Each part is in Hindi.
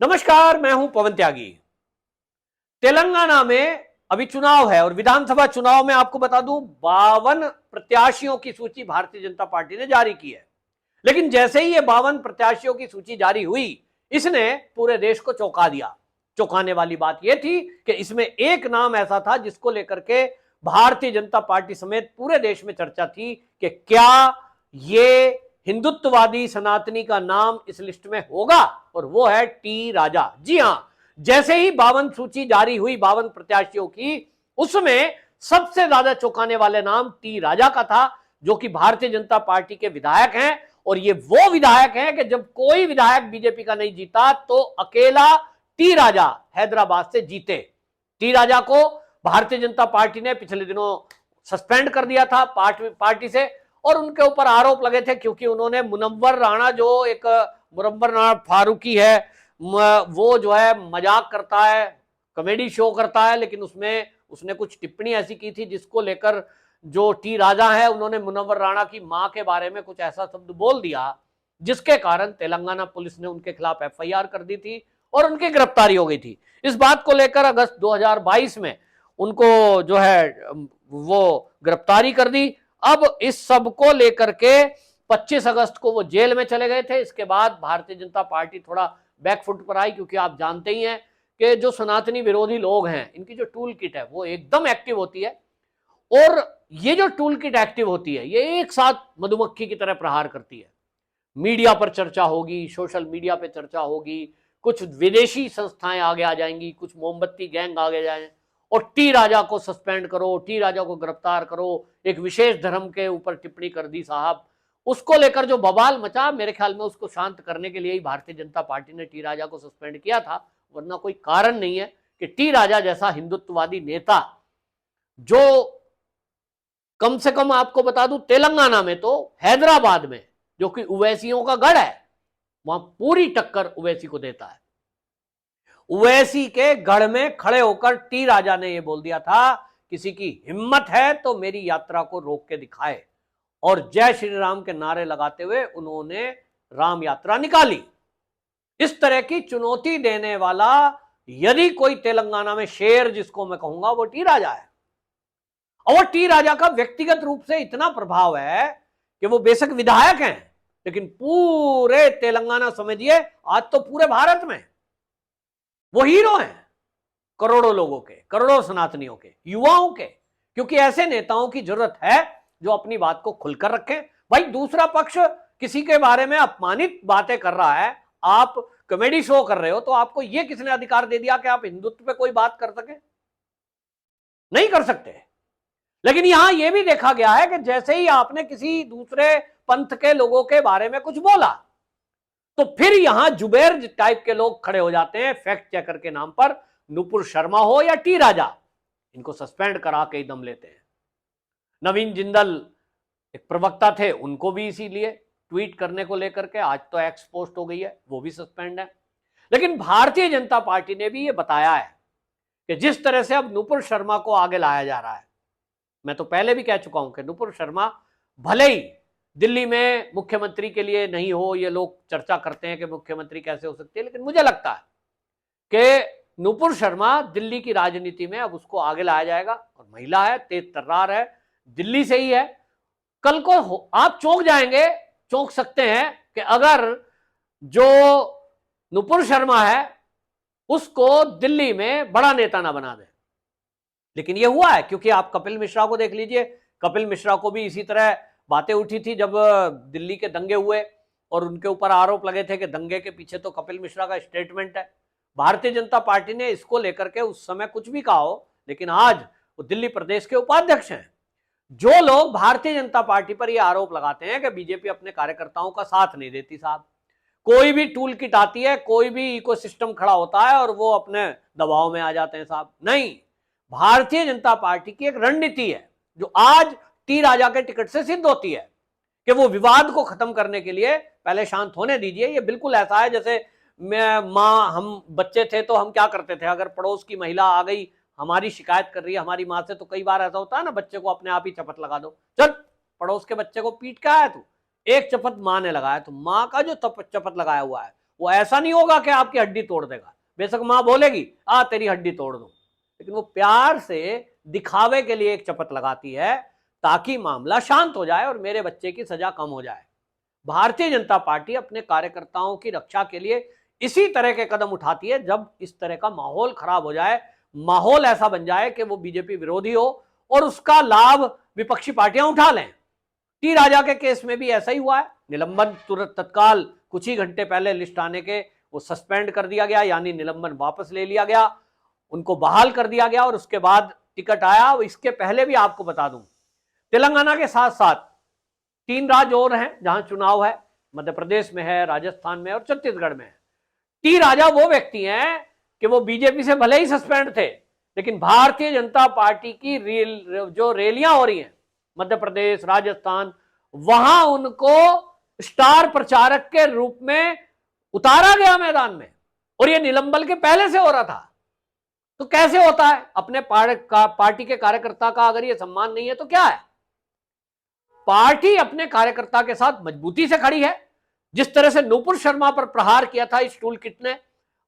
नमस्कार, मैं हूं पवन त्यागी। तेलंगाना में अभी चुनाव है और विधानसभा चुनाव में आपको बता दूं 52 प्रत्याशियों की सूची भारतीय जनता पार्टी ने जारी की है। लेकिन जैसे ही ये 52 प्रत्याशियों की सूची जारी हुई, इसने पूरे देश को चौंका दिया। चौंकाने वाली बात यह थी कि इसमें एक नाम ऐसा था जिसको लेकर के भारतीय जनता पार्टी समेत पूरे देश में चर्चा थी कि क्या ये हिंदुत्ववादी सनातनी का नाम इस लिस्ट में होगा, और वो है टी राजा। जी हां, जैसे ही 52 सूची जारी हुई 52 प्रत्याशियों की, उसमें सबसे ज्यादा चौंकाने वाले नाम टी राजा का था, जो कि भारतीय जनता पार्टी के विधायक हैं। और ये वो विधायक हैं कि जब कोई विधायक बीजेपी का नहीं जीता तो अकेला टी राजा हैदराबाद से जीते। टी राजा को भारतीय जनता पार्टी ने पिछले दिनों सस्पेंड कर दिया था पार्टी से, और उनके ऊपर आरोप लगे थे क्योंकि उन्होंने मुनव्वर राणा, जो एक मुनव्वर राणा फारूकी है, वो जो है मजाक करता है, कॉमेडी शो करता है, लेकिन उसमें उसने कुछ टिप्पणी ऐसी की थी जिसको लेकर जो टी राजा है उन्होंने मुनव्वर राणा की मां के बारे में कुछ ऐसा शब्द बोल दिया, जिसके कारण तेलंगाना पुलिस ने उनके खिलाफ एफआईआर कर दी थी और उनकी गिरफ्तारी हो गई थी। इस बात को लेकर अगस्त 2022 में उनको जो है वो गिरफ्तारी कर दी। अब इस सब को लेकर के 25 अगस्त को वो जेल में चले गए थे। इसके बाद भारतीय जनता पार्टी थोड़ा बैकफुट पर आई, क्योंकि आप जानते ही हैं कि जो सनातनी विरोधी लोग हैं, इनकी जो टूल किट है वो एकदम एक्टिव होती है, और ये जो टूल किट एक्टिव होती है ये एक साथ मधुमक्खी की तरह प्रहार करती है। मीडिया पर चर्चा होगी, सोशल मीडिया पर चर्चा होगी, कुछ विदेशी संस्थाएं आगे आ जाएंगी, कुछ मोमबत्ती गैंग आगे जाए और टी राजा को सस्पेंड करो, टी राजा को गिरफ्तार करो, एक विशेष धर्म के ऊपर टिप्पणी कर दी साहब। उसको लेकर जो बवाल मचा, मेरे ख्याल में उसको शांत करने के लिए ही भारतीय जनता पार्टी ने टी राजा को सस्पेंड किया था, वरना कोई कारण नहीं है कि टी राजा जैसा हिंदुत्ववादी नेता, जो कम से कम आपको बता दूं तेलंगाना में तो हैदराबाद में, जो कि ओवैसियों का गढ़ है, वहां पूरी टक्कर ओवैसी को देता है। ओवैसी के गढ़ में खड़े होकर टी राजा ने यह बोल दिया था, किसी की हिम्मत है तो मेरी यात्रा को रोक के दिखाए, और जय श्री राम के नारे लगाते हुए उन्होंने राम यात्रा निकाली। इस तरह की चुनौती देने वाला यदि कोई तेलंगाना में शेर जिसको मैं कहूंगा, वो टी राजा है। और टी राजा का व्यक्तिगत रूप से इतना प्रभाव है कि वो बेशक विधायक हैं, लेकिन पूरे तेलंगाना समझिए, आज तो पूरे भारत में वो हीरो हैं, करोड़ों लोगों के, करोड़ों सनातनियों के, युवाओं के। क्योंकि ऐसे नेताओं की जरूरत है जो अपनी बात को खुलकर रखें। भाई, दूसरा पक्ष किसी के बारे में अपमानित बातें कर रहा है, आप कॉमेडी शो कर रहे हो, तो आपको यह किसने अधिकार दे दिया कि आप हिंदुत्व पे कोई बात कर सके? नहीं कर सकते। लेकिन यहां यह भी देखा गया है कि जैसे ही आपने किसी दूसरे पंथ के लोगों के बारे में कुछ बोला, तो फिर यहां जुबेर टाइप के लोग खड़े हो जाते हैं फैक्ट चेकर के नाम पर। नुपुर शर्मा हो या टी राजा, इनको सस्पेंड करा के ही दम लेते हैं। नवीन जिंदल एक प्रवक्ता थे, उनको भी इसीलिए ट्वीट करने को लेकर के आज तो एक्स पोस्ट हो गई है, वो भी सस्पेंड है। लेकिन भारतीय जनता पार्टी ने भी ये बताया है कि जिस तरह से अब नुपुर शर्मा को आगे लाया जा रहा है, मैं तो पहले भी कह चुका हूं कि नुपुर शर्मा भले ही दिल्ली में मुख्यमंत्री के लिए नहीं हो, ये लोग चर्चा करते हैं कि मुख्यमंत्री कैसे हो सकती है, लेकिन मुझे लगता है कि नुपुर शर्मा दिल्ली की राजनीति में अब उसको आगे लाया जाएगा। और महिला है, तेज तर्रार है, दिल्ली से ही है। कल को आप चौंक सकते हैं कि अगर जो नुपुर शर्मा है उसको दिल्ली में बड़ा नेता ना बना दे। लेकिन यह हुआ है, क्योंकि आप कपिल मिश्रा को देख लीजिए। कपिल मिश्रा को भी इसी तरह बातें उठी थी जब दिल्ली के दंगे हुए और उनके ऊपर आरोप लगे थे कि दंगे के पीछे तो कपिल मिश्रा का स्टेटमेंट है। भारतीय जनता पार्टी ने इसको लेकर के उस समय कुछ भी कहा हो, लेकिन आज वो दिल्ली प्रदेश के उपाध्यक्ष हैं। जो लोग भारतीय जनता पार्टी पर यह आरोप लगाते हैं कि बीजेपी अपने कार्यकर्ताओं का साथ नहीं देती साहब, कोई भी टूल किट आती है, कोई भी इकोसिस्टम खड़ा होता है और वो अपने दबाव में आ जाते हैं साहब, नहीं। भारतीय जनता पार्टी की एक रणनीति है जो आज टी राजा के टिकट से सिद्ध होती है कि वो विवाद को खत्म करने के लिए पहले शांत होने दीजिए। ये बिल्कुल ऐसा है जैसे हम बच्चे थे तो हम क्या करते थे, अगर पड़ोस की महिला आ गई, हमारी शिकायत कर रही है हमारी माँ से, तो कई बार ऐसा होता है ना, बच्चे को अपने आप ही चपत लगा दो, चल पड़ोस के बच्चे को पीट के आया तू, एक चपत माँ ने लगाया, तो माँ का जो चपत लगाया हुआ है वो ऐसा नहीं होगा कि आपकी हड्डी तोड़ देगा। बेशक मां बोलेगी तेरी हड्डी तोड़ दूं, लेकिन वो प्यार से दिखावे के लिए एक चपत लगाती है ताकि मामला शांत हो जाए और मेरे बच्चे की सजा कम हो जाए। भारतीय जनता पार्टी अपने कार्यकर्ताओं की रक्षा के लिए इसी तरह के कदम उठाती है जब इस तरह का माहौल खराब हो जाए, माहौल ऐसा बन जाए कि वो बीजेपी विरोधी हो और उसका लाभ विपक्षी पार्टियां उठा लें। टी राजा के केस में भी ऐसा ही हुआ है। निलंबन तुरंत तत्काल कुछ ही घंटे पहले लिस्ट आने के वो सस्पेंड कर दिया गया, यानी निलंबन वापस ले लिया गया, उनको बहाल कर दिया गया और उसके बाद टिकट आया। इसके पहले भी आपको बता दूं, तेलंगाना के साथ साथ 3 राज्य और हैं जहां चुनाव है, मध्य प्रदेश में है, राजस्थान में और छत्तीसगढ़ में है। टी राजा वो व्यक्ति हैं कि वो बीजेपी से भले ही सस्पेंड थे, लेकिन भारतीय जनता पार्टी की जो रैलियां हो रही हैं मध्य प्रदेश, राजस्थान, वहां उनको स्टार प्रचारक के रूप में उतारा गया मैदान में, और ये निलंबन के पहले से हो रहा था। तो कैसे होता है? अपने पार्टी के कार्यकर्ता का अगर ये सम्मान नहीं है तो क्या है? पार्टी अपने कार्यकर्ता के साथ मजबूती से खड़ी है। जिस तरह से नूपुर शर्मा पर प्रहार किया था इस टूल किट ने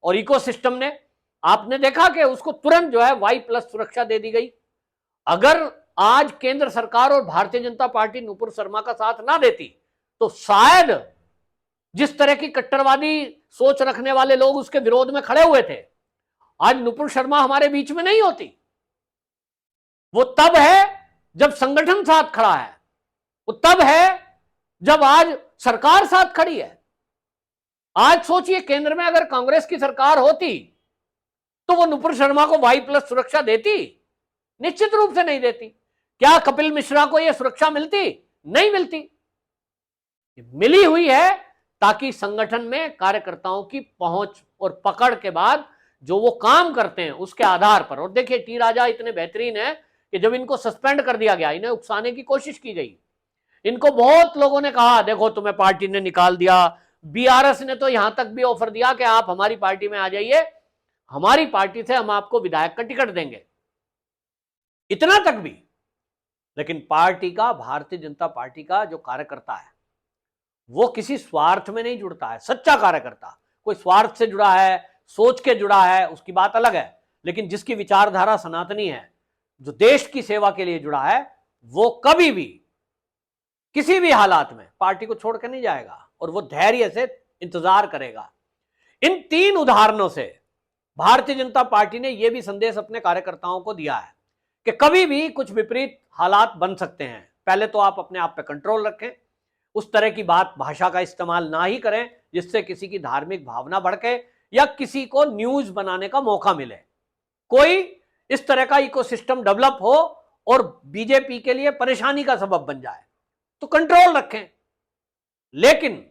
और इकोसिस्टम ने, आपने देखा कि उसको तुरंत जो है Y+ सुरक्षा दे दी गई। अगर आज केंद्र सरकार और भारतीय जनता पार्टी नूपुर शर्मा का साथ ना देती तो शायद जिस तरह की कट्टरवादी सोच रखने वाले लोग उसके विरोध में खड़े हुए थे, आज नूपुर शर्मा हमारे बीच में नहीं होती। वो तब है जब संगठन साथ खड़ा है, वो तब है जब आज सरकार साथ खड़ी है। आज सोचिए, केंद्र में अगर कांग्रेस की सरकार होती तो वो नूपुर शर्मा को Y+ सुरक्षा देती? निश्चित रूप से नहीं देती। क्या कपिल मिश्रा को यह सुरक्षा मिलती? नहीं मिलती। मिली हुई है ताकि संगठन में कार्यकर्ताओं की पहुंच और पकड़ के बाद जो वो काम करते हैं उसके आधार पर। और देखिए, टी राजा इतने बेहतरीन है कि जब इनको सस्पेंड कर दिया गया, इन्हें उकसाने की कोशिश की गई, इनको बहुत लोगों ने कहा देखो तुम्हें पार्टी ने निकाल दिया। BRS ने तो यहां तक भी ऑफर दिया कि आप हमारी पार्टी में आ जाइए, हमारी पार्टी से हम आपको विधायक का टिकट देंगे, इतना तक भी। लेकिन पार्टी का, भारतीय जनता पार्टी का जो कार्यकर्ता है वो किसी स्वार्थ में नहीं जुड़ता है। सच्चा कार्यकर्ता कोई स्वार्थ से जुड़ा है, सोच के जुड़ा है, उसकी बात अलग है, लेकिन जिसकी विचारधारा सनातनी है, जो देश की सेवा के लिए जुड़ा है, वो कभी भी किसी भी हालात में पार्टी को छोड़कर नहीं जाएगा और वो धैर्य से इंतजार करेगा। इन 3 उदाहरणों से भारतीय जनता पार्टी ने यह भी संदेश अपने कार्यकर्ताओं को दिया है कि कभी भी कुछ विपरीत हालात बन सकते हैं। पहले तो आप अपने आप पे कंट्रोल रखें, उस तरह की भाषा का इस्तेमाल ना ही करें जिससे किसी की धार्मिक भावना भड़के या किसी को न्यूज बनाने का मौका मिले, कोई इस तरह का इकोसिस्टम डेवलप हो और बीजेपी के लिए परेशानी का सबब बन जाए, तो कंट्रोल रखें। लेकिन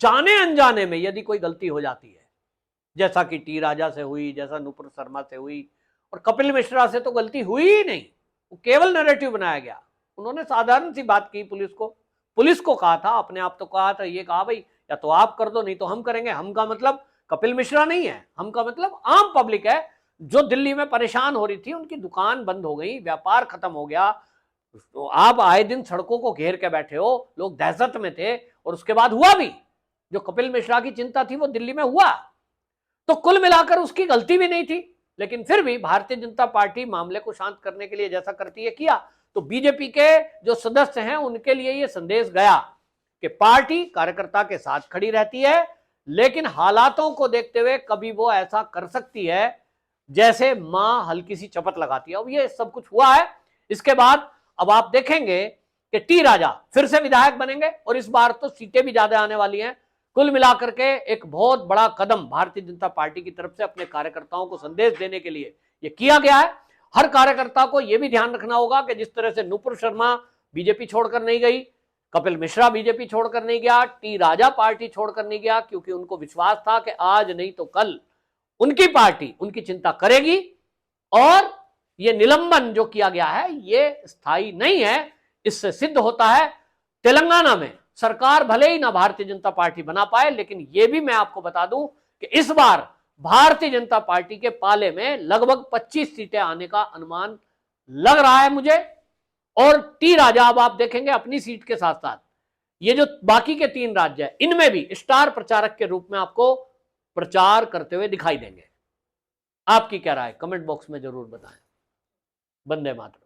जाने अनजाने में यदि कोई गलती हो जाती है, जैसा कि टी राजा से हुई, जैसा नूपुर शर्मा से हुई, और कपिल मिश्रा से तो गलती हुई ही नहीं, वो केवल नैरेटिव बनाया गया। उन्होंने साधारण सी बात की, पुलिस को कहा था, अपने आप तो कहा था, ये कहा भाई या तो आप कर दो नहीं तो हम करेंगे। हम का मतलब कपिल मिश्रा नहीं है, हम का मतलब आम पब्लिक है जो दिल्ली में परेशान हो रही थी, उनकी दुकान बंद हो गई, व्यापार खत्म हो गया, तो आप आए दिन सड़कों को घेर के बैठे हो, लोग दहशत में थे, और उसके बाद हुआ भी जो कपिल मिश्रा की चिंता थी वो दिल्ली में हुआ। तो कुल मिलाकर उसकी गलती भी नहीं थी, लेकिन फिर भी भारतीय जनता पार्टी मामले को शांत करने के लिए जैसा करती है किया। तो बीजेपी के जो सदस्य हैं उनके लिए यह संदेश गया कि पार्टी कार्यकर्ता के साथ खड़ी रहती है, लेकिन हालातों को देखते हुए कभी वो ऐसा कर सकती है जैसे मां हल्की सी चपत लगाती है। अब ये सब कुछ हुआ है। इसके बाद अब आप देखेंगे कि टी राजा फिर से विधायक बनेंगे और इस बार तो सीटें भी ज्यादा आने वाली हैं। कुल मिलाकर के एक बहुत बड़ा कदम भारतीय जनता पार्टी की तरफ से अपने कार्यकर्ताओं को संदेश देने के लिए ये किया गया है। हर कार्यकर्ता को यह भी ध्यान रखना होगा कि जिस तरह से नूपुर शर्मा बीजेपी छोड़कर नहीं गई, कपिल मिश्रा बीजेपी छोड़कर नहीं गया, टी राजा पार्टी छोड़कर नहीं गया, क्योंकि उनको विश्वास था कि आज नहीं तो कल उनकी पार्टी उनकी चिंता करेगी और ये निलंबन जो किया गया है ये स्थायी नहीं है। इससे सिद्ध होता है तेलंगाना में सरकार भले ही ना भारतीय जनता पार्टी बना पाए, लेकिन यह भी मैं आपको बता दूं कि इस बार भारतीय जनता पार्टी के पाले में लगभग 25 सीटें आने का अनुमान लग रहा है मुझे। और टी राजा अब आप देखेंगे अपनी सीट के साथ साथ ये जो बाकी के 3 राज्य है इनमें भी स्टार प्रचारक के रूप में आपको प्रचार करते हुए दिखाई देंगे। आपकी क्या राय, कमेंट बॉक्स में जरूर बताएं। वंदे मातरम।